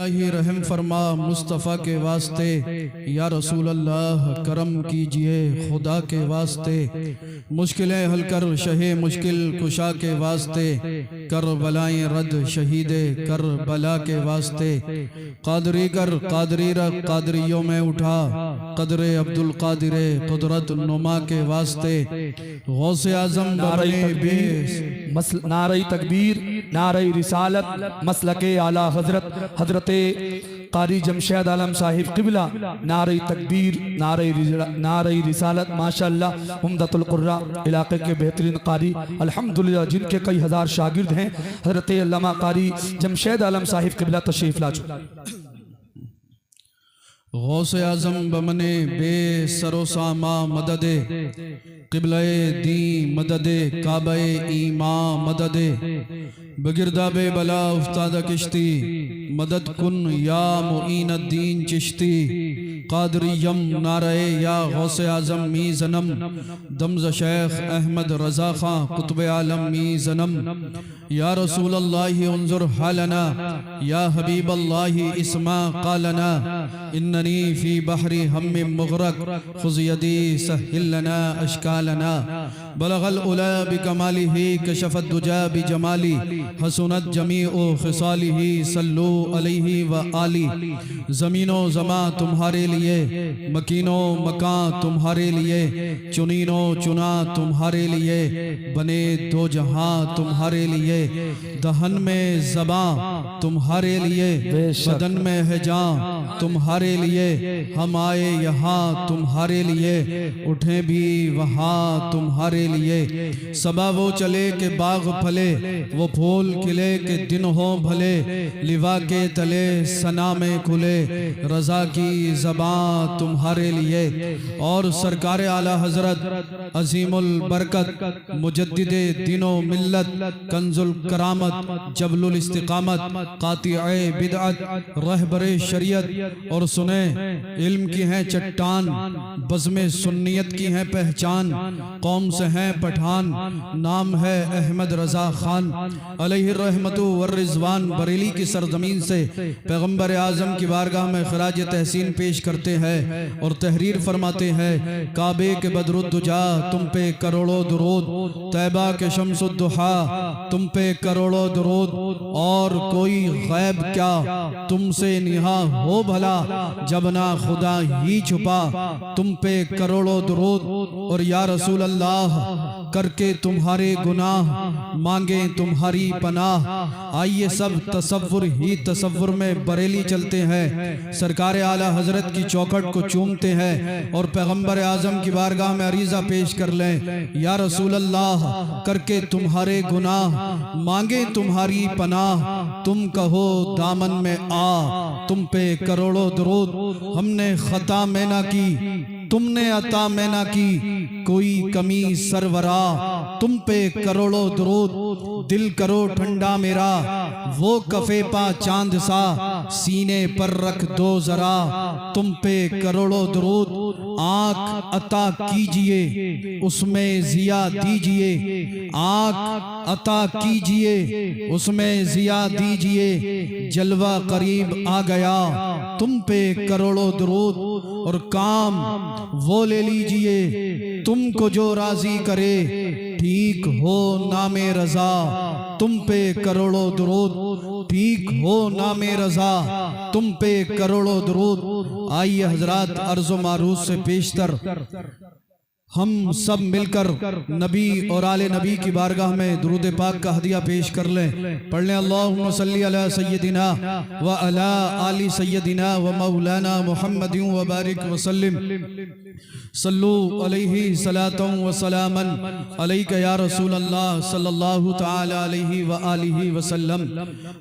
الہی رحم فرما مصطفیٰ کے واسطے، یا رسول اللہ کرم کیجئے خدا کے واسطے، مشکلیں حل کر شہ مشکل کشا کے واسطے، کربلائیں رد شہید کربلا کے واسطے، قادری کر قادری رکھ قادریوں میں اٹھا، قدر عبدالقادر قدرت نما کے واسطے، غوث اعظم بنے بے نعرہ تکبیر، نعرہ رسالت، مسلک اعلیٰ حضرت قاری جمشید عالم صاحب قبلہ، نعرہ تکبیر، نعرہ رسالت، ماشاءاللہ عمدۃ القراء علاقے کے بہترین قاری الحمدللہ، جن کے کئی ہزار شاگرد ہیں، حضرت علامہ قاری جمشید عالم صاحب قبلہ تشریف لا چکے۔ غوث اعظم بمنے بے سر و ساما مدد، قبلہ دین مدد، کعبہ ایمان مدد، بگردہ بے بلا افتادہ کشتی، مدد کن یا معین الدین چشتی، قادریم نعرہ یا غوث اعظم می زنم، دمز شیخ احمد رضا خان قطب عالم می زنم، یا رسول اللہ انظر حالنا، یا حبیب اللہ اسما قالنا، اننی فی بحر ہم مغرق، خذ یدی سہل لنا اشکالنا، بلغ العلا بکمالہ کشف الدجا بجمالی، حسنت جمیع خصالہ صلو علیہ وآلہ، زمین و زمان تمہارے لیے، مکین و مکان تمہارے لیے، چنین و چنا تمہارے لیے، بنے دو جہاں تمہارے لیے، دہن میں زباں تمہارے لیے، بدن میں ہے جان تمہارے لیے، ہم آئے یہاں تمہارے لیے، اٹھیں بھی وہاں تمہارے لیے، صبا وہ چلے کہ باغ پھلے، وہ پھول کھلے کہ دن ہو بھلے، لوا کے تلے ثنا میں کھلے، رضا کی زبان تمہارے لیے، اور سرکار اعلیٰ حضرت عظیم البرکت مجدد دین و ملت، کنز الکرامت، جبل الاستقامت، قاطع بدعت، رہبر شریعت، اور سنیں علم کی ہیں چٹان، بزم سنیت کی ہیں پہچان، قوم سے ہیں پٹھان، نام ہے احمد رضا خان، علیہ الرحمت والرضوان، بریلی کی سرزمین سے پیغمبر اعظم کی بارگاہ میں خراج تحسین پیش کرتے ہیں اور تحریر فرماتے ہیں، کعبے کے بدر الدجا تم پہ کروڑوں درود، طیبہ کے شمس الضحا تم پہ کروڑوں درود، اور کوئی غیب کیا تم سے نہا ہو بھلا، جب نہ خدا ہی چھپا تم پہ کروڑوں درود، اور یا رسول اللہ کر کے تمہارے گناہ مانگیں تمہاری پناہ، آئیے سب تصور ہی تصور میں بریلی چلتے ہیں، سرکار اعلیٰ حضرت کی چوکھٹ کو چومتے ہیں اور پیغمبر اعظم کی بارگاہ میں عریضہ پیش کر لیں، یا رسول اللہ کر کے تمہارے گناہ مانگیں تمہاری پناہ، تم کہو دامن میں آ تم پہ کروڑوں درود، ہم نے خطا میں نہ کی تم نے عطا میں نہ کی، کوئی کمی سرورا تم پہ کروڑوں درود، دل کرو ٹھنڈا میرا وہ کفے پا چاند سا، سینے پر رکھ دو ذرا تم پہ کروڑوں درود، آنکھ عطا کیجئے اس میں ضیا دیجئے، آنکھ عطا کیجئے اس میں ضیا دیجئے، جلوہ قریب آ گیا تم پہ کروڑوں درود، اور کام وہ لے لیجئے تم کو جو راضی کرے، ٹھیک ہو نام رضا تم پہ کروڑوں درود، ٹھیک ہو نام رضا تم پہ کروڑوں درود۔ آئیے حضرات عرض و معروض سے پیشتر ہم سب مل کر نبی اور آل نبی کی بارگاہ میں درود پاک کا ہدیہ پیش کر لیں، پڑھ لیں اللہم صلی علی سیدنا و علی آل سیدنا و مولانا محمد و بارک وسلم، صلو علیہ صلاۃ و سلاما علیک یا رسول اللہ صلی اللہ تعالی علیہ وآلہ وسلم۔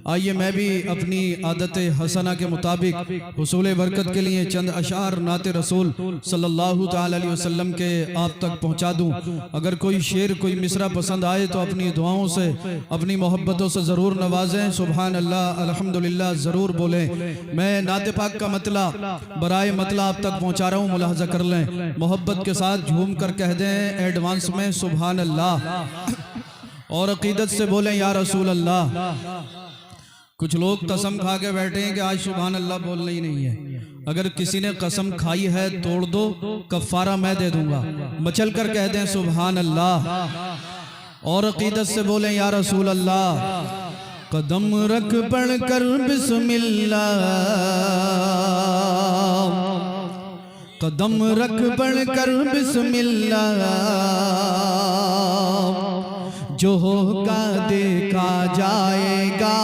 آئیے میں بھی اپنی عادت حسنہ کے مطابق حصول برکت کے لیے چند اشعار نعت رسول صلی اللہ تعالی علیہ وسلم کے آپ تک پہنچا دوں۔ اگر کوئی شعر کوئی مصرع پسند آئے تو اپنی دعاؤں سے اپنی محبتوں سے ضرور نوازیں، سبحان اللہ الحمدللہ ضرور بولیں۔ میں نعت پاک کا مطلع برائے مطلع آپ تک پہنچا رہا ہوں، ملاحظہ کر لیں، محبت کے ساتھ جھوم کر کہہ دیں ایڈوانس میں سبحان اللہ، اور عقیدت سے بولیں یا رسول اللہ۔ کچھ لوگ قسم کھا کے بیٹھے ہیں کہ آج سبحان اللہ بولنا ہی نہیں ہے. اگر کسی نے قسم کھائی ہے توڑ دو، کفارہ میں دے دوں گا. مچل کر کہہ دیں سبحان اللہ اور عقیدت سے بولیں یا رسول اللہ. قدم رکھ پڑھ کر بسم اللہ، قدم رکھ پڑھ کر بسم اللہ، جو ہوگا دیکھا جائے گا.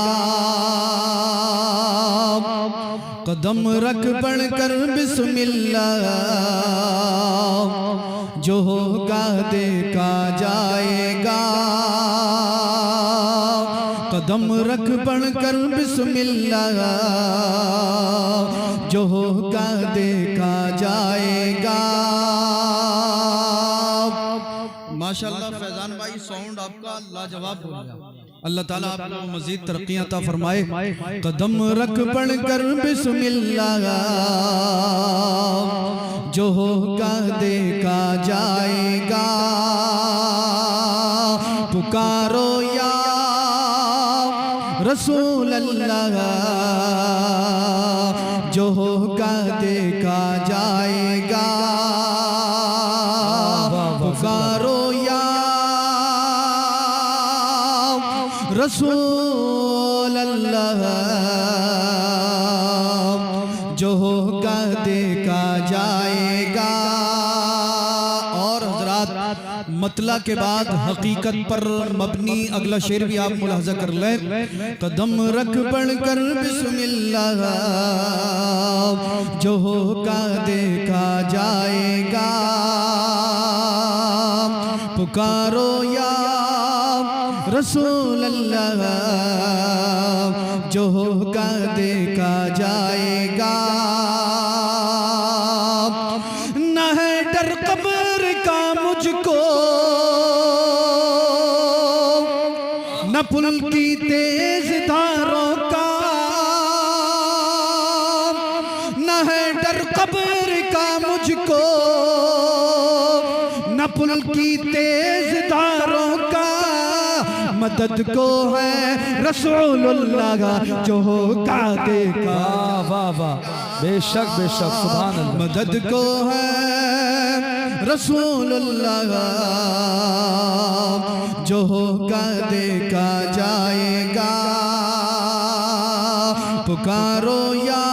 قدم رکھ پڑھ کر بسم اللہ، جو ہوگا دیکھا جائے گا. قدم رکھ پڑھ کر بسم اللہ، جو ہوگا دیکھا جائے گا. ماشاءاللہ فیضان بھائی ساؤنڈ آپ کا لاجواب ہو گیا. اللہ تعالیٰ آپ کو مزید ترقی عطا فرمائے. قدم رکھ پڑھ کر بسم اللہ، جو ہوگا دیکھا جائے گا. پکارو یا رسول اللہ، جو ہوگا دیکھا جائے گا. پکارو یا رسول اللہ، جو ہوگا دیکھا جائے گا. اور حضرات مطلع کے بعد حقیقت پر مبنی اگلا شعر بھی آپ ملاحظہ کر لیں. قدم رکھ پڑھ کر بسم اللہ، جو ہوگا دیکھا جائے گا. پکارو یا رسول اللہ، جو ہوگا دیکھا جائے گا. نہ ہے ڈر قبر کا مجھ کو، نہ پل کی تیز دھاروں کا. نہ ہے ڈر قبر کا مجھ کو، نہ پل کی تیز دھاروں کا. مدد کو ہے رسول اللہ، جو ہوگا دیکھا. واہ واہ، بے شک بے شک، سبحان اللہ. مدد کو ہے رسول اللہ، جو ہوگا دیکھا جائے گا. پکارو یا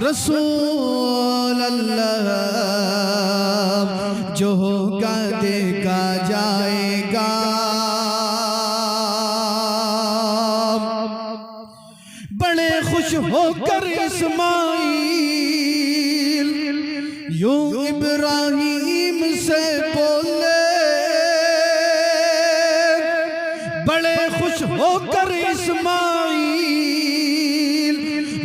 رسول اللہ، جو ہوگا دیکھا جائے گا. بڑے خوش ہو کر اسماعیل یوں ابراہیم سے بولے. بڑے خوش ہو کر اسماعیل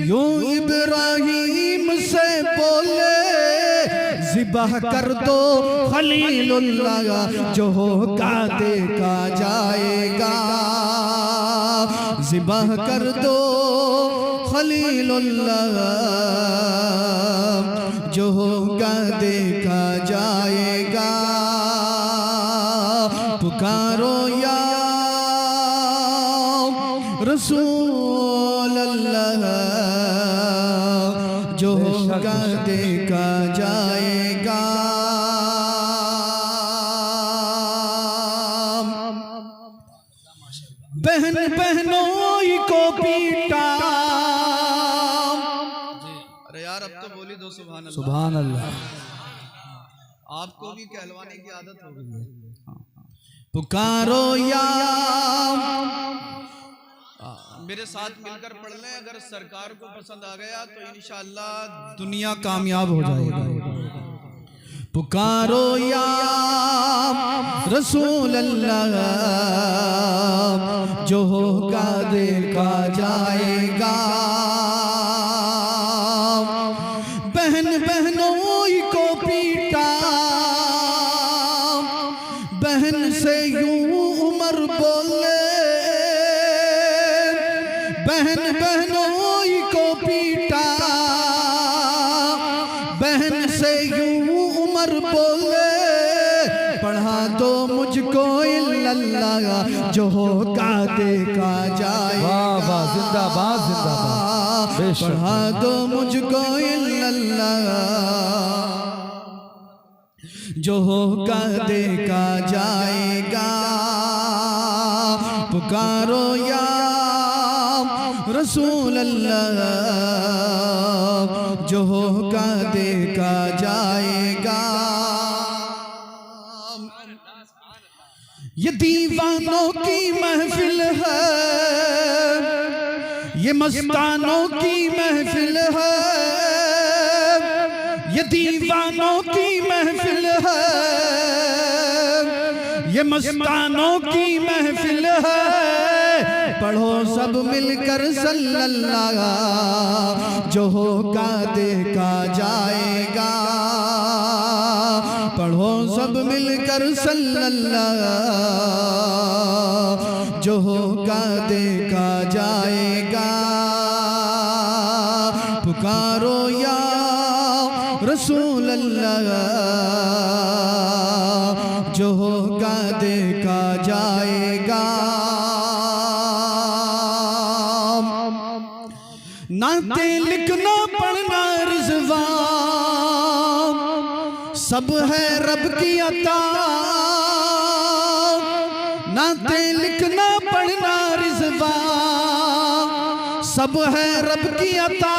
یوں ابراہیم سے بولے. ذبح کر دو خلیل اللہ، جو ہوگا دیکھا جائے گا. ذبح کر دو خلیل اللہ، جو ہوگا دیکھا جائے گا. پکارو یا رسول اللہ، جو ہوگا دیکھا جائے گا. بہن بہنوئی کو پیٹا. ارے یار اب تو بولی دو سبحان اللہ. سبحان اللہ. آپ کو بھی کہلوانے کی عادت ہو گئی ہے. پکارو یا، میرے ساتھ مل کر پڑھ لیں. اگر سرکار کو پسند آ گیا تو انشاءاللہ دنیا کامیاب ہو جائے گا. پکارو یا رسول اللہ، جو ہوگا دیکھا جائے گا. بہن بہنوئی کو پیٹا، بہن سے یوں عمر بولے. بہن بہنوئی کو پیٹا، بہن سے یوں عمر بولے. پڑھا دو مجھ کو اللہ، جو ہوگا دیکھا جائے واہ گا واہ زندہ باد زندہ باد بے شک پڑھا دو مجھ کو اللہ جو ہوگا دیکھا جائے گا پکارو یا رسول اللہ جو ہوگا دیکھا جائے گا یہ دیوانوں کی محفل ہے یہ مستانوں کی محفل ہے یہ دیوانوں کی محفل ہے یہ مستانوں کی محفل ہے پڑھو سب مل کر صلی اللہ جو ہوگا دیکھا جائے گا پڑھو سب مل کر صلی اللہ جو ہوگا دیکھا جائے گا پکارو یا رسول اللہ جو ہوگا دیکھا جائے گا نعتیں لکھنا پڑھنا رضوان سب ہے رب کی عطا نعتیں لکھنا پڑھنا رضوان سب ہے رب کی عطا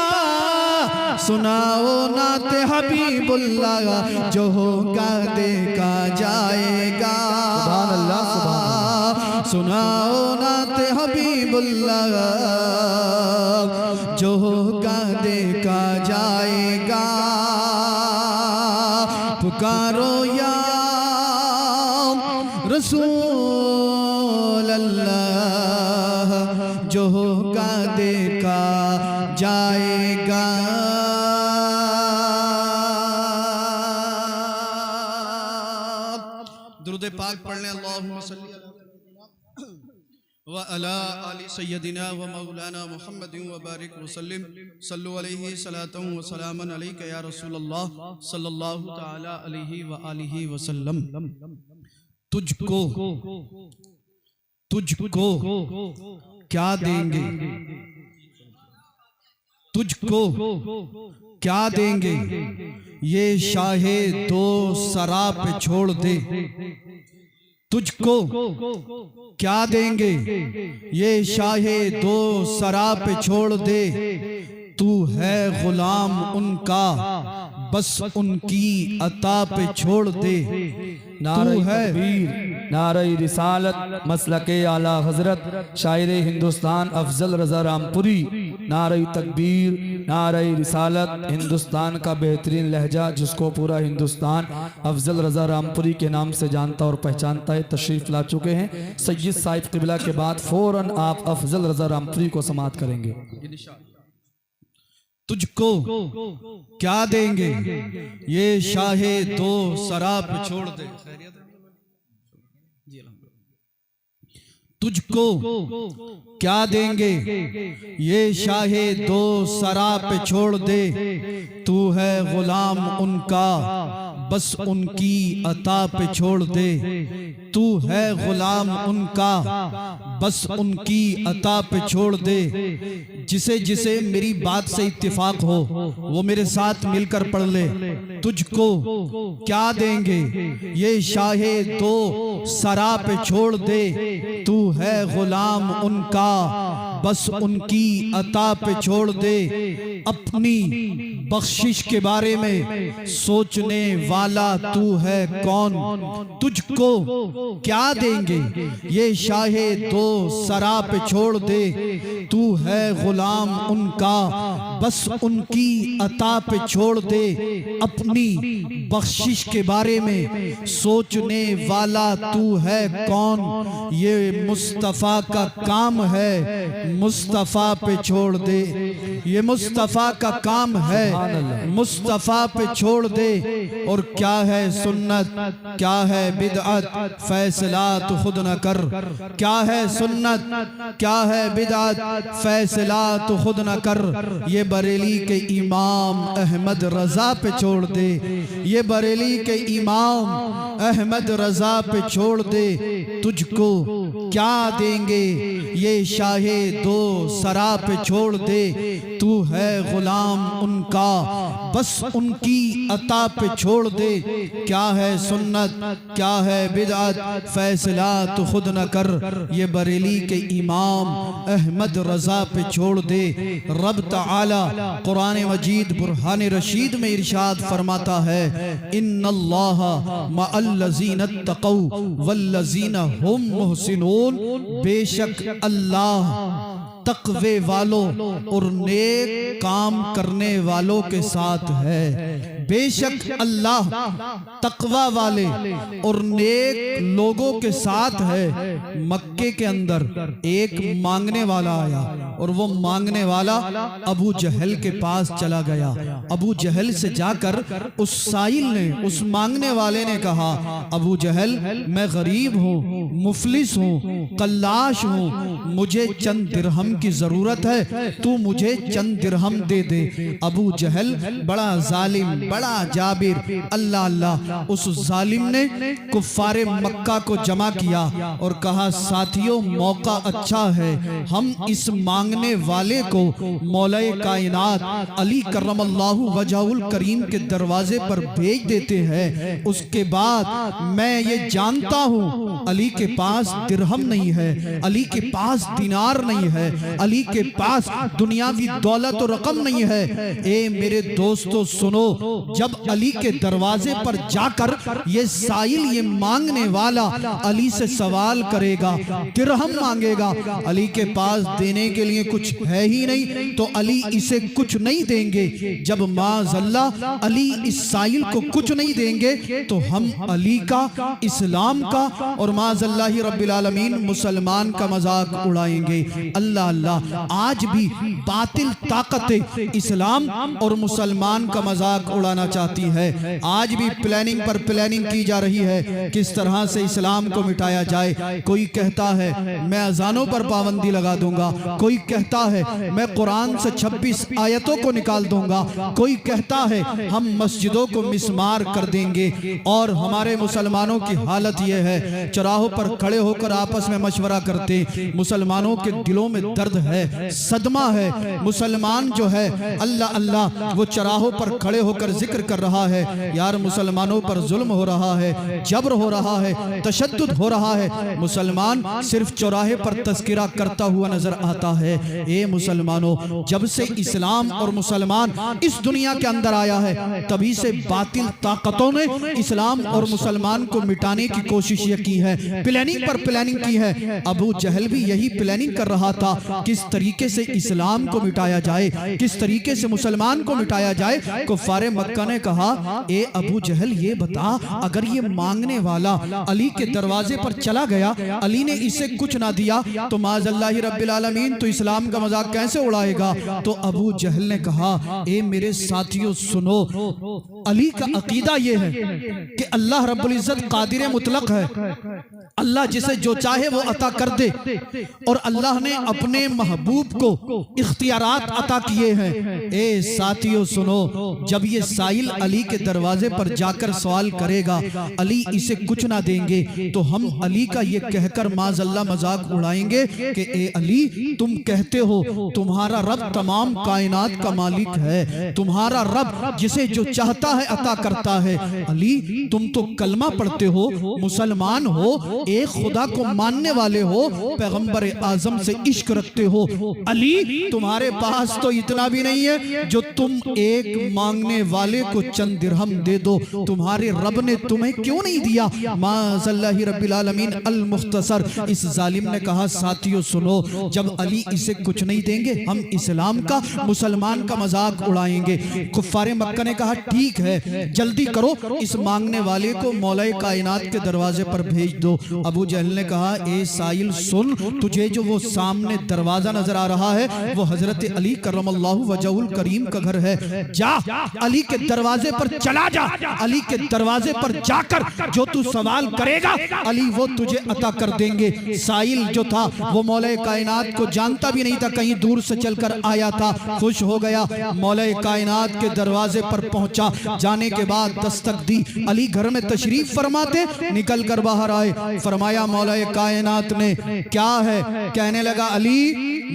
سناؤ نعت حبیب اللہ جو ہوگا دیکھا جائے گا سبحان اللہ سبحان اللہ سناؤ نعت حبیب اللہ جو ہوگا دیکھا جائے گا پکارو یا رسول اللہ جو ہوگا دیکھا جائے گا درود پاک پڑھ لیں اللہم صلی وعلا آل سیدنا و مولانا محمد و بارک وسلم صلو علیہ صلاة و سلاما علیک یا رسول اللہ صلی اللہ تعالی علیہ وآلہ وسلم تجھ کو کیا دیں گے تجھ کو کیا دیں گے یہ شاہ دو سرا پہ چھوڑ دے تجھ کو کیا دیں گے یہ شاہ دو سرا پہ چھوڑ دے تو ہے غلام ان کا بس ان کی عطا پہ چھوڑ دے نعرہ تکبیر نعرہ رسالت مسلک اعلیٰ حضرت شاعر ہندوستان افضل رضا رامپوری نعرہ تکبیر نعرہ رسالت ہندوستان کا بہترین لہجہ جس کو پورا ہندوستان افضل رضا رامپوری کے نام سے جانتا اور پہچانتا ہے تشریف لا چکے ہیں سید صاحب قبلہ کے بعد فوراً آپ افضل رضا رامپوری کو سماعت کریں گے تجھ کو کیا دیں گے یہ شاہ دو سرا پہ چھوڑ دے تجھ کو کیا دیں گے یہ شاہ دو سرا پہ چھوڑ دے تو ہے غلام ان کا بس ان کی عطا پہ چھوڑ دے تو ہے غلام ان کا بس ان کی عطا پہ چھوڑ دے جسے جسے میری بات سے اتفاق ہو وہ میرے ساتھ مل کر پڑھ لے تجھ کو کیا دیں گے یہ شاہ دو سرا پہ چھوڑ دے تو ہے غلام ان کا بس ان کی عطا پہ چھوڑ دے اپنی بخشش کے بارے میں سوچنے والا تو ہے کون تجھ کو کیا دیں گے یہ شاہ دو سرا پہ چھوڑ دے تو ہے غلام ان کا بس ان کی عطا پہ چھوڑ دے اپنی بخشش کے بارے میں سوچنے والا تو ہے کون یہ مصطفیٰ کا کام ہے مصطفیٰ پہ چھوڑ دے یہ مصطفیٰ کا کام ہے مصطفیٰ پہ چھوڑ دے اور کیا ہے سنت کیا ہے بدعت فیصلہ تو خود نہ کر کیا ہے سنت کیا ہے بدعت فیصلہ تو خود نہ کر یہ بریلی کے امام احمد رضا پہ چھوڑ دے یہ بریلی کے امام احمد رضا پہ چھوڑ دے تجھ کو کیا دیں گے یہ شاہ دو سرا پہ چھوڑ دے تو ہے غلام ان کا بس ان کی عطا پہ چھوڑ دے کیا ہے سنت کیا ہے بدعت فیصلہ تو خود نہ کر یہ بریلی کے امام احمد رضا پہ چھوڑ دے رب تعالی قرآن مجید برہان رشید میں ارشاد فرماتا ہے ان اللہ مع الذین اتقوا والذین ہم محسنون بے شک اللہ تقوی والوں اور نیک کام کرنے والوں کے ساتھ ہے بے شک اللہ تقوی والے اور نیک لوگوں کے ساتھ ہے مکے کے اندر ایک مانگنے والا آیا اور وہ مانگنے والا ابو جہل کے پاس چلا گیا ابو جہل سے جا کر اس سائل نے اس مانگنے والے نے کہا ابو جہل میں غریب ہوں مفلس ہوں قلاش ہوں مجھے چند درہم کی ضرورت ہے تو مجھے چند درہم دے دے ابو جہل بڑا ظالم بڑا جابر اللہ اللہ اس ظالم نے کفار مکہ کو جمع کیا اور کہا ساتھیوں موقع اچھا ہے ہم اس مانگنے والے کو مولا کائنات علی کرم اللہ وجہہ الکریم کے دروازے پر بھیج دیتے ہیں اس کے بعد میں یہ جانتا ہوں علی کے پاس درہم نہیں ہے علی کے پاس دینار نہیں ہے علی کے پاس دنیاوی دولت و رقم نہیں ہے اے میرے دوستو سنو جب علی کے دروازے پر جا کر یہ سائل یہ مانگنے والا علی سے سوال کرے گا درہم مانگے گا علی کے پاس دینے کے لیے کچھ ہے ہی نہیں تو علی اسے کچھ نہیں دیں گے جب معاذ اللہ علی اس سائل کو کچھ نہیں دیں گے تو ہم علی کا اسلام کا اور معاذ اللہ رب العالمین مسلمان کا مذاق اڑائیں گے اللہ اللہ آج بھی باطل طاقت اسلام اور مسلمان کا مذاق اڑانا چاہتی ہے آج بھی پلاننگ پر پلاننگ کی جا رہی ہے کس طرح سے اسلام کو مٹایا جائے کوئی کہتا ہے میں اذانوں پر پابندی لگا دوں گا کوئی کہتا ہے میں قرآن سے 26 آیتوں کو نکال دوں گا کوئی کہتا ہے ہم مسجدوں کو مسمار کر دیں گے اور ہمارے مسلمانوں کی حالت یہ ہے چراہوں پر کھڑے ہو کر آپس میں مشورہ کرتے مسلمانوں کے دلوں میں درد ہے صدمہ ہے مسلمان جو ہے اللہ اللہ وہ چراہوں پر کھڑے ہو کر ذکر کر رہا ہے یار مسلمانوں پر ظلم ہو رہا ہے جبر ہو رہا ہے تشدد ہو رہا ہے مسلمان صرف چوراہے پر تذکرہ کرتا ہوا نظر آتا ہے اے مسلمانوں جب سے اسلام اور مسلمان اس دنیا کے اندر آیا ہے تبھی سے باطل طاقتوں نے اسلام اور مسلمان کو مٹانے کی کوشش یہ کی ہے پلاننگ پر پلاننگ کی ہے ابو جہل بھی یہی پلاننگ کر رہا تھا کس طریقے سے اسلام کو مٹایا جائے کس طریقے سے مسلمان کو مٹایا جائے کفار مکہ نے کہا اے ابو جہل یہ بتا اگر یہ مانگنے والا علی کے دروازے پر چلا گیا علی نے اسے کچھ نہ دیا تو معاذ اللہ رب العالمین تو اسلام کا مذاق کیسے اڑائے گا تو ابو جہل نے کہا اے میرے ساتھیوں سنو علی کا عقیدہ یہ ہے کہ اللہ رب العزت قادر مطلق ہے اللہ جسے جو چاہے وہ عطا کر دے اور اللہ نے اپنے محبوب کو اختیارات عطا کیے ہیں اے ساتھیوں سنو جب یہ سائل علی کے دروازے پر جا کر سوال کرے گا علی اسے کچھ نہ دیں گے تو ہم علی کا یہ کہہ کر معاذ اللہ مذاق اڑائیں گے کہ اے علی تم کہتے ہو تمہارا رب تمام کائنات کا مالک ہے تمہارا رب جسے جو چاہتا ہے عطا کرتا ہے علی تم تو کلمہ پڑھتے ہو مسلمان ہو ایک خدا کو ماننے والے ہو پیغمبر اعظم سے عشق رکھتے ہو علی تمہارے پاس تو اتنا بھی نہیں ہے جو تم ایک مانگنے والے کو چند درہم دے دو تمہارے رب نے تمہیں کیوں نہیں دیا معاذ اللہ رب العالمین المختصر اس ظالم نے کہا ساتھیوں سنو جب علی اسے کچھ نہیں دیں گے ہم اسلام کا مسلمان کا مذاق اڑائیں گے کفار مکہ نے کہا ٹھیک ہے جلدی کرو اس مانگنے والے کو مولا کائنات کے دروازے پر بھیج دو ابو جہل نے کہا اے سائل سن تجھے جو وہ سامنے دروازہ نظر آ رہا ہے وہ حضرت علی کرم اللہ وجہ الکریم کا گھر ہے جا علی کے دروازے پر چلا جا علی کے دروازے پر جا کر جو تو سوال کرے گا علی وہ تجھے عطا کر دیں گے سائل جو تھا وہ مولا کائنات کو جانتا بھی نہیں تھا کہیں دور سے چل کر آیا تھا خوش ہو گیا مولا کائنات کے دروازے پر پہنچا جانے کے بعد دستک دی علی گھر میں تشریف فرماتے نکل کر باہر آئے فرمایا مولا کائنات نے کیا ہے؟ کہنے لگا علی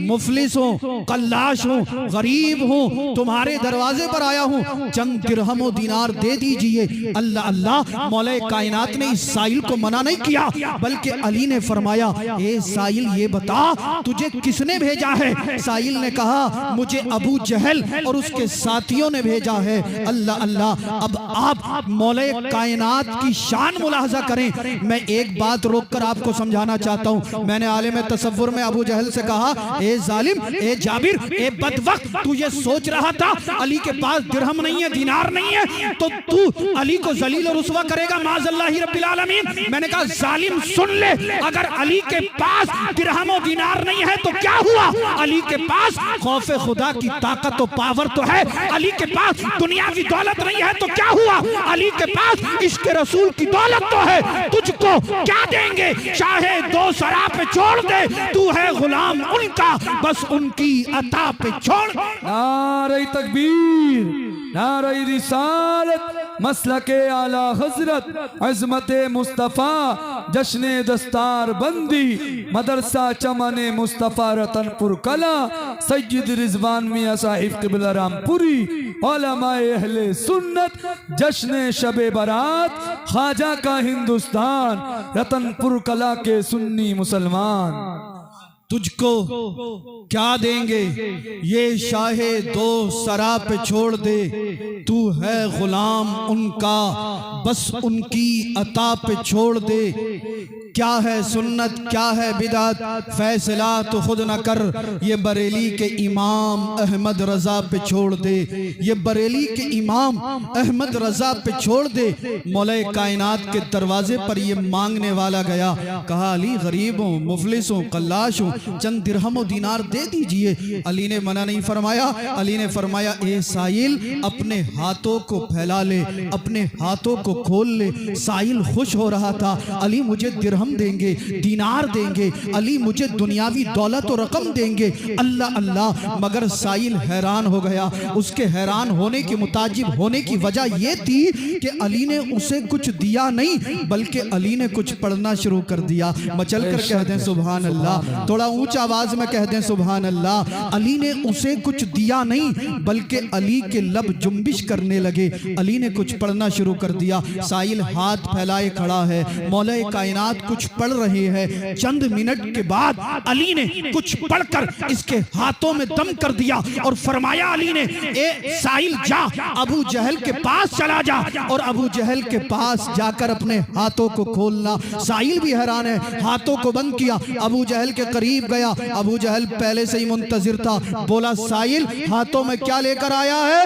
مفلس ہوں، قلاش ہوں، غریب ہوں، تمہارے دروازے پر آیا ہوں، چند درہم و دینار دے دیجئے۔ اللہ اللہ، مولا کائنات نے اس سائل کو منع نہیں کیا، بلکہ علی نے فرمایا اے سائل یہ بتا تجھے کس نے بھیجا ہے؟ سائل نے کہا مجھے ابو جہل اور اس کے ساتھیوں نے بھیجا ہے۔ اللہ اللہ، اب آپ مولا کائنات کی شان ملاحظہ کریں۔ میں ایک بات روک کر آپ کو سمجھانا چاہتا ہوں۔ میں نے عالم تصور میں ابو جہل سے کہا اے ظالم، اے جابر، اے بدوقت، تو یہ سوچ رہا تھا علی کے پاس درہم نہیں ہے، دینار نہیں ہے، تو علی کو ذلیل اور رسوا کرے گا معاذ اللہ رب العالمین۔ میں نے کہا ظالم سن لے، اگر علی کے پاس درہم و دینار نہیں ہے تو کیا ہوا؟ علی کے پاس خوف خدا کی طاقت و پاور تو ہے۔ علی کے پاس دنیاوی دولت نہیں ہے تو کیا ہوا؟ علی کے پاس عشق رسول کی دولت تو ہے۔ تجھ کو کیا دیں گے؟ چاہے دو سرا پہ چھوڑ دے، تو ہے غلام ان کا، بس ان کی عطا پہ چھوڑ۔ نعرہ تکبیر، نعرہ رسالت، مسلک اعلی حضرت، عظمت مصطفیٰ، جشن دستار بندی، مدرسہ چمن مصطفیٰ رتن پور کلا، سید رضوان میاں صاحب قبلہ رام پوری، علماء اہل سنت، جشن شب برات، خواجہ کا ہندوستان، رتن پور کلا کے سنی مسلمان۔ تجھ کو کیا دیں گے؟ یہ شاہ دو سرا پہ چھوڑ دے، تو ہے غلام ان کا، بس ان کی عطا پہ چھوڑ دے۔ کیا ہے سنت، کیا ہے بدعت، فیصلہ تو خود نہ کر، یہ بریلی کے امام احمد رضا پہ چھوڑ دے، یہ بریلی کے امام احمد رضا پہ چھوڑ دے۔ مولا کائنات کے دروازے پر یہ مانگنے والا گیا، کہا علی غریب ہوں، مفلس ہوں، قلاش ہوں، چند درہم و دینار دے دیجئے۔ علی نے منع نہیں فرمایا، علی نے فرمایا اے سائل اپنے ہاتھوں کو پھیلا لے، اپنے ہاتھوں کو کھول لے۔ سائل خوش ہو رہا تھا، علی مجھے درہم دیں گے، دینار دیں گے، علی مجھے دنیاوی دولت و رقم دیں گے۔ اللہ اللہ، مگر سائل حیران ہو گیا۔ اس کے حیران ہونے کی، متعجب ہونے کی وجہ یہ تھی کہ علی نے اسے کچھ دیا نہیں، بلکہ علی نے کچھ پڑھنا شروع کر دیا۔ مچل کر کہہ دیں سبحان اللہ، تھوڑا اونچ آواز میں کہہ دیں سبحان اللہ۔ علی نے اسے کچھ دیا نہیں، بلکہ علی کے لب جنبش کرنے لگے، علی نے کچھ پڑھنا شروع کر دیا۔ سائل ہاتھ پھیلائے کھڑا ہے، مولا کائنات کچھ پڑھ رہے ہیں۔ چند منٹ کے بعد علی نے کچھ پڑھ کر اس کے ہاتھوں میں دم کر دیا اور فرمایا علی نے اے سائل جا، ابو جہل کے پاس چلا جا اور ابو جہل کے پاس جا کر اپنے ہاتھوں کو کھولنا۔ سائل بھی حیران ہے، ہاتھوں کو بند کیا، ابو جہل کے قریب گیا۔ ابو جہل پہلے سے ہی منتظر تھا، بولا سائل ہاتھوں میں کیا لے کر آیا ہے؟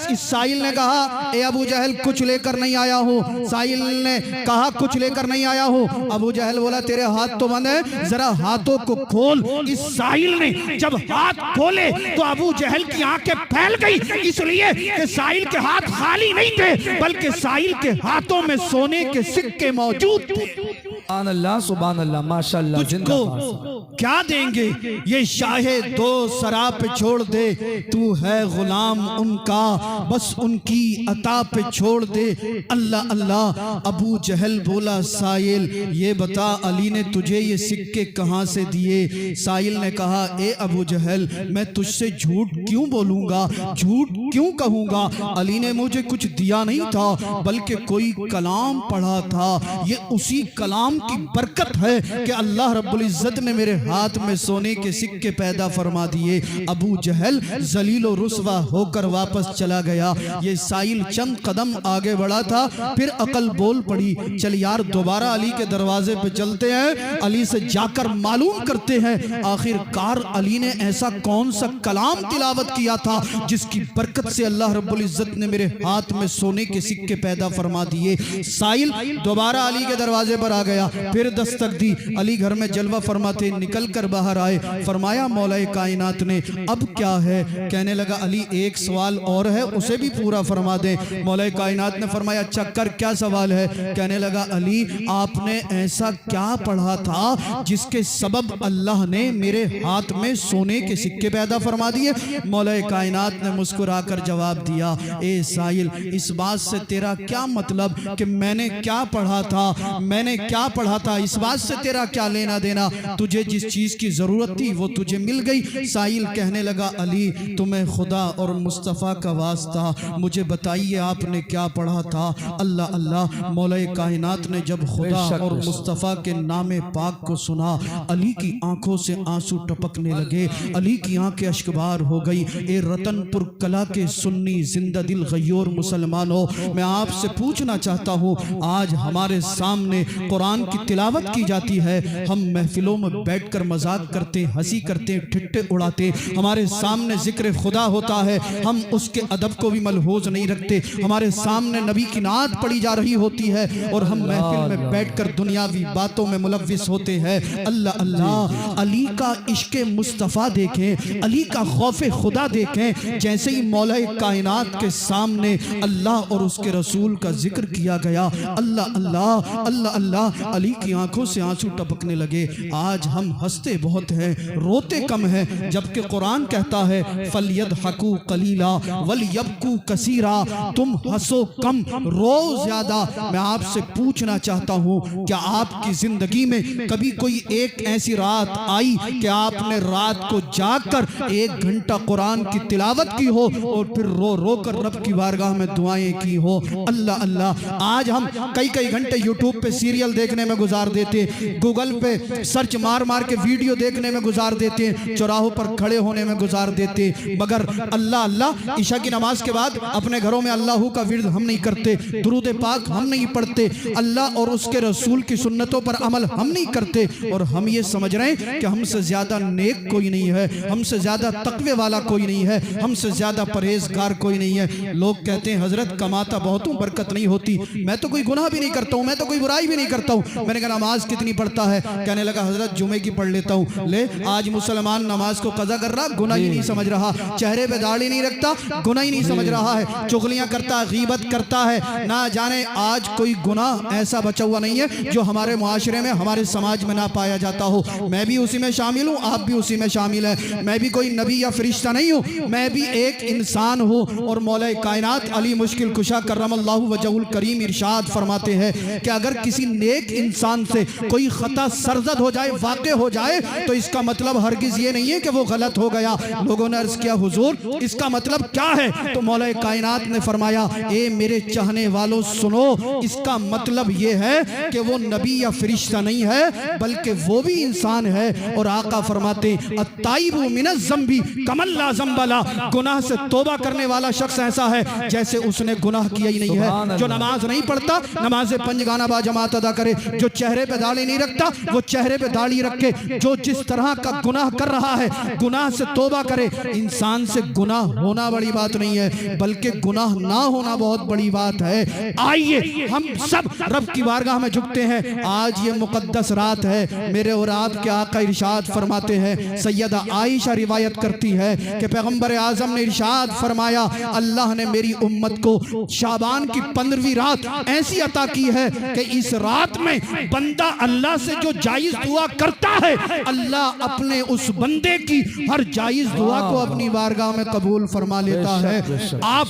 اس سائل نے کہا اے ابو جہل کچھ لے کر نہیں آیا ہوں۔ سائل نے کہا کچھ لے کر نہیں آیا ہوں۔ ابو جہل بولا تیرے ہاتھ تو بند ہے، ذرا ہاتھوں کو کھول۔ اس سائل نے جب ہاتھ کھولے تو ابو جہل کی آنکھیں پھیل گئی، اس لیے کہ سائل کے ہاتھ خالی نہیں تھے، بلکہ سائل کے ہاتھوں میں سونے کے سکے موجود تھے۔ سبحان اللہ، سبحان اللہ، ماشاءاللہ، تجھ زندہ کو باد۔ کیا دیں گے؟ یہ شاہ دو سرا پہ چھوڑ دے، تو ہے غلام ان کا، بس ان کی عطا پہ چھوڑ دے۔ اللہ اللہ، ابو جہل بولا سائل یہ بتا علی نے تجھے یہ سکے کہاں سے دیے؟ سائل نے کہا اے ابو جہل میں تجھ سے جھوٹ کیوں بولوں گا، جھوٹ کیوں کہوں گا؟ علی نے مجھے کچھ دیا نہیں تھا، بلکہ کوئی کلام پڑھا تھا۔ یہ اسی کلام کی برکت ہے کہ اللہ رب العزت نے میرے ہاتھ میں سونے کے سکے پیدا فرما دیے۔ ابو جہل ذلیل و رسوا ہو کر واپس چلا گیا۔ یہ سائل چند قدم آگے بڑھا تھا، پھر عقل بول پڑی، چل یار دوبارہ علی کے دروازے پہ چلتے ہیں، علی سے جا کر معلوم کرتے ہیں آخر کار علی نے ایسا کون سا کلام تلاوت کیا تھا جس کی برکت سے اللہ رب العزت نے میرے ہاتھ میں سونے کے سکے پیدا فرما دیے۔ سائل دوبارہ علی کے دروازے پر آ گیا، پھر دستک دی، علی گھر میں جلوہ فرماتے نکل نکل کر باہر آئے، فرمایا مولا کائنات نے اب کیا ہے؟ کہنے لگا علی ایک سوال اور ہے، اسے بھی پورا فرما دیں۔ مولا کائنات نے فرمایا اچھا کر، کیا سوال ہے؟ کہنے لگا علی آپ نے ایسا کیا پڑھا تھا جس کے سبب اللہ نے میرے ہاتھ میں سونے کے سکے پیدا فرما دیے؟ مولا کائنات نے مسکرا کر جواب دیا، اے سائل اس بات سے تیرا کیا مطلب کہ میں نے کیا پڑھا تھا، میں نے کیا پڑھا تھا، اس بات سے تیرا کیا لینا دینا؟ تجھے جس چیز کی ضرورت تھی وہ تجھے مل گئی۔ سائل کہنے لگا علی تمہیں خدا اور مصطفیٰ کا واسطہ مجھے بتائیے آپ نے کیا پڑھا تھا؟ اللہ اللہ۔ مولا کائنات نے جب خدا اور مصطفیٰ کے نام پاک کو سنا، علی کی آنکھوں سے آنسو ٹپکنے لگے، علی کی آنکھیں اشکبار ہو گئی۔ اے رتن پور کلا کے سنی زندہ دل غیور مسلمانوں، میں آپ سے پوچھنا چاہتا ہوں، آج ہمارے سامنے قرآن کی تلاوت کی جاتی ہے، ہم محفلوں میں بیٹھ کر مذاق کرتے، ہنسی کرتے، ٹھٹے اڑاتے، ہمارے سامنے ذکر خدا ہوتا ہے، ہم اس کے ادب کو بھی ملحوظ نہیں رکھتے، ہمارے سامنے نبی کی نعت پڑھی جا رہی ہوتی ہے اور ہم محفل میں بیٹھ کر دنیاوی باتوں میں ملوث ہوتے ہیں۔ اللہ اللہ، علی کا عشق مصطفیٰ دیکھیں، علی کا خوف خدا دیکھیں، جیسے ہی مولا کائنات کے سامنے اللہ اور اس کے رسول کا ذکر کیا گیا، اللہ اللہ اللہ اللہ، علی کی آنکھوں سے آنسو ٹپکنے لگے۔ آج ہم ہنستے بہت ہیں، روتے کم ہیں، جبکہ قرآن کہتا ہے فَلْيَضْحَكُوا قَلِيلًا وَلْيَبْكُوا كَثِيرًا، تم ہنسو کم رو زیادہ۔ میں آپ سے پوچھنا چاہتا ہوں، کیا آپ کی زندگی میں کبھی کوئی ایک ایسی رات آئی کہ آپ نے رات کو جاگ کر 1 گھنٹہ قرآن کی تلاوت کی ہو اور پھر رو رو کر رب کی بارگاہ میں دعائیں کی ہو؟ اللہ اللہ، آج ہم کئی گھنٹے یوٹیوب پہ سیریل دیکھنے میں گزار دیتے، گوگل پہ سرچ مار مار کے ویڈیو دیکھنے میں گزار دیتے، چوراہوں پر کھڑے ہونے میں گزار دیتے، مگر اللہ اللہ عشاء کی نماز کے بعد اپنے گھروں میں اللہ کا ورد ہم نہیں کرتے، درود پاک ہم نہیں پڑھتے، اللہ اور اس کے رسول کی سنتوں پر عمل ہم نہیں کرتے، اور ہم یہ سمجھ رہے ہیں کہ ہم سے زیادہ نیک کوئی نہیں ہے، ہم سے زیادہ تقوی والا کوئی نہیں ہے، ہم سے زیادہ پرہیزگار کوئی نہیں ہے۔ لوگ کہتے ہیں حضرت کماتا بہت ہوں برکت نہیں ہوتی، میں تو کوئی گناہ بھی نہیں کرتا ہوں، میں تو کوئی برائی بھی نہیں کرتا ہوں۔ میں نے کہا نماز کتنی پڑھتا ہے؟ کہنے لگا حضرت جمعے کی پڑھ لیتا ہوں۔ لے آج مسلمان نماز کو قضا کر رہا، گناہ ہی نہیں سمجھ رہا، چہرے پہ داڑھی نہیں رکھتا، گناہ ہی نہیں سمجھ رہا ہے، چغلیاں کرتا ہے، غیبت کرتا ہے، نہ جانے آج کوئی گناہ ایسا بچا ہوا نہیں ہے جو ہمارے معاشرے میں ہمارے سماج میں نہ پایا جاتا ہو۔ میں بھی اسی میں شامل ہوں، آپ بھی اسی میں شامل ہیں، میں بھی کوئی نبی یا فرشتہ نہیں ہوں، میں بھی ایک انسان ہوں۔ اور مولا کائنات علی مشکل کشا کرم اللہ وجہ الکریم ارشاد فرماتے ہیں کہ اگر کسی نیک انسان سے کوئی خطا سرزد ہو جائے، واقع ہو جائے، تو اس کا مطلب ہرگز یہ نہیں ہے کہ وہ غلط ہو گیا۔ لوگوں نے عرض کیا حضور اس کا مطلب کیا ہے؟ تو مولا کائنات نے فرمایا اے میرے چاہنے والوں سنو، اس کا مطلب یہ ہے کہ وہ نبی یا فرشتہ نہیں ہے بلکہ وہ بھی انسان ہے۔ اور آقا فرماتے التائب من الذنب کمن لا ذنب لہ، گناہ سے توبہ کرنے والا شخص ایسا ہے جیسے اس نے گناہ کیا ہی نہیں ہے۔ جو نماز نہیں پڑھتا نماز پنجگانہ با جماعت ادا کرے، جو چہرے پہ داڑھی نہیں رکھتا وہ چہرے پہ داڑھی رکھے، جو جس طرح کا گناہ کر رہا ہے گناہ سے توبہ کرے۔ انسان سے گناہ ہونا بڑی بات نہیں ہے بلکہ گناہ نہ ہونا بہت بڑی بات ہے۔ آئیے ہم سب رب کی بارگاہ میں جھکتے ہیں، آج یہ مقدس رات ہے۔ میرے اور آپ کے آقا ارشاد فرماتے ہیں، سیدہ عائشہ روایت کرتی ہے کہ پیغمبر اعظم نے ارشاد فرمایا اللہ نے میری امت کو شعبان کی 15ویں رات ایسی عطا کی ہے کہ اس رات میں بندہ اللہ سے جو جائز دعا کرتا ہے اللہ اپنے اس بندے کی ہر جائز دعا کو اپنی بارگاہ میں قبول فرما لیتا ہے۔ آپ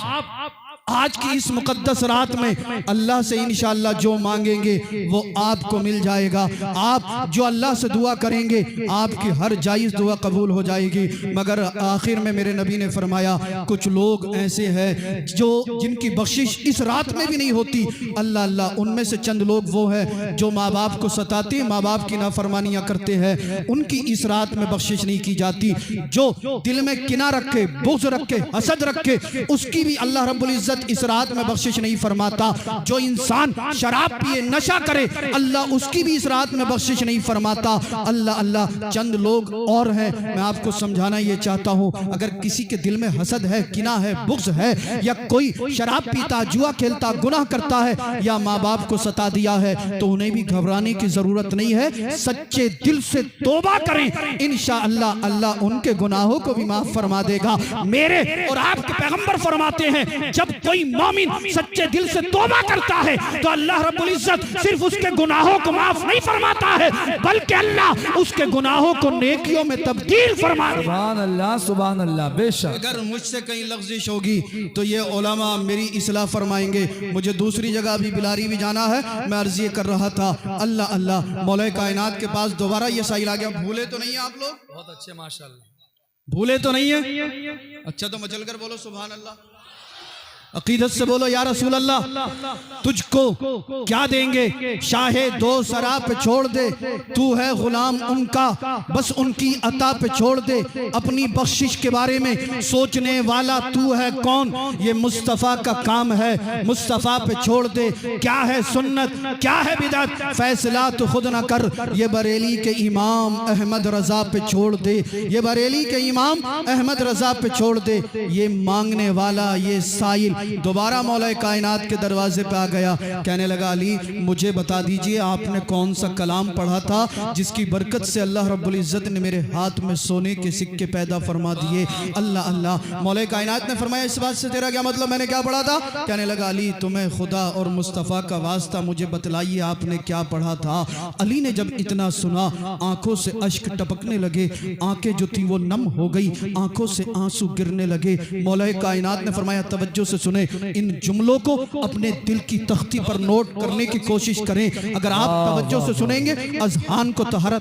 آج کی اس مقدس رات میں اللہ سے انشاءاللہ جو مانگیں گے وہ آپ کو مل جائے گا، آپ جو اللہ سے دعا کریں گے آپ کی ہر جائز دعا قبول ہو جائے گی۔ مگر آخر میں میرے نبی نے فرمایا کچھ لوگ ایسے ہیں جن کی بخشش اس رات میں بھی نہیں ہوتی۔ اللہ اللہ، ان میں سے چند لوگ وہ ہیں جو ماں باپ کو ستاتے، ماں باپ کی نافرمانیاں کرتے ہیں، ان کی اس رات میں بخشش نہیں کی جاتی۔ جو دل میں کینہ رکھے، بغض رکھے، حسد رکھے، اس کی بھی اللہ رب العزت العزت اس رات میں بخشش نہیں فرماتا. جو انسان شراب پیے نشہ کرے اللہ اس کی بھی اس رات میں بخشش نہیں فرماتا. اللہ چند لوگ اور ہیں, میں آپ کو سمجھانا یہ چاہتا ہوں, اگر کسی کے دل میں حسد ہے, کینہ ہے, بغض ہے, یا کوئی شراب پیتا, جوا کھیلتا, گناہ کرتا ہے, یا ماں باپ کو ستا دیا ہے, تو انہیں بھی گھبرانے کی ضرورت نہیں ہے. سچے دل سے توبہ کریں, انشاءاللہ اللہ ان کے گناہوں کو بھی معاف فرما دے گا. میرے اور آپ کے پیغمبر فرماتے ہیں جب کوئی مومن سچے دل سے توبہ کرتا ہے تو اللہ رب العزت صرف اس کے گناہوں کو معاف نہیں فرماتا ہے بلکہ اللہ اس کے گناہوں کو نیکیوں میں تبدیل فرما دے. سبحان اللہ, بے شک. اگر مجھ سے کہیں لغزش ہوگی تو یہ علماء میری اصلاح فرمائیں گے. مجھے دوسری جگہ بھی بلاری بھی جانا ہے. میں عرض یہ کر رہا تھا, اللہ مولا کائنات کے پاس دوبارہ یہ سائل آ گیا. بھولے تو نہیں ہیں آپ لوگ؟ بہت اچھے, ماشاءاللہ. بھولے تو نہیں ہیں؟ اچھا تو مچل کر بولو سبحان اللہ. عقیدت سے بولو یا رسول اللہ تجھ کو کیا دیں گے, شاہ دو سرا پہ چھوڑ دے, تو ہے غلام ان کا بس ان کی عطا پہ چھوڑ دے. اپنی بخشش کے بارے میں سوچنے والا تو ہے کون, یہ مصطفیٰ کا کام ہے, مصطفیٰ پہ چھوڑ دے. کیا ہے سنت کیا ہے بدعت, فیصلہ تو خود نہ کر, یہ بریلی کے امام احمد رضا پہ چھوڑ دے. یہ بریلی کے امام احمد رضا پہ چھوڑ دے. یہ مانگنے والا یہ سائل دوبارہ مولا کائنات کے دروازے پہ آ گیا, کہنے لگا علی مجھے بتا دیجئے آپ نے کون سا کلام پڑھا تھا جس کی برکت سے اللہ رب العزت نے میرے ہاتھ میں سونے کے سکے پیدا فرما دیے. اللہ مولا کائنات نے فرمایا اس بات سے تیرا کیا مطلب, میں نے کیا پڑھا تھا؟ کہنے لگا علی تمہیں خدا اور مصطفیٰ کا واسطہ مجھے بتلائیے آپ نے کیا پڑھا تھا. علی نے جب اتنا سنا آنکھوں سے اشک ٹپکنے لگے, آنکھیں جو تھی وہ نم ہو گئی, آنکھوں سے آنسو گرنے لگے. مولا کائنات نے فرمایا توجہ سے سنیں, ان جملوں کو اپنے دل کی تختی پر نوٹ کرنے کی کوشش کریں. اگر آپ توجہ سے سنیں گے اذہان کو طہارت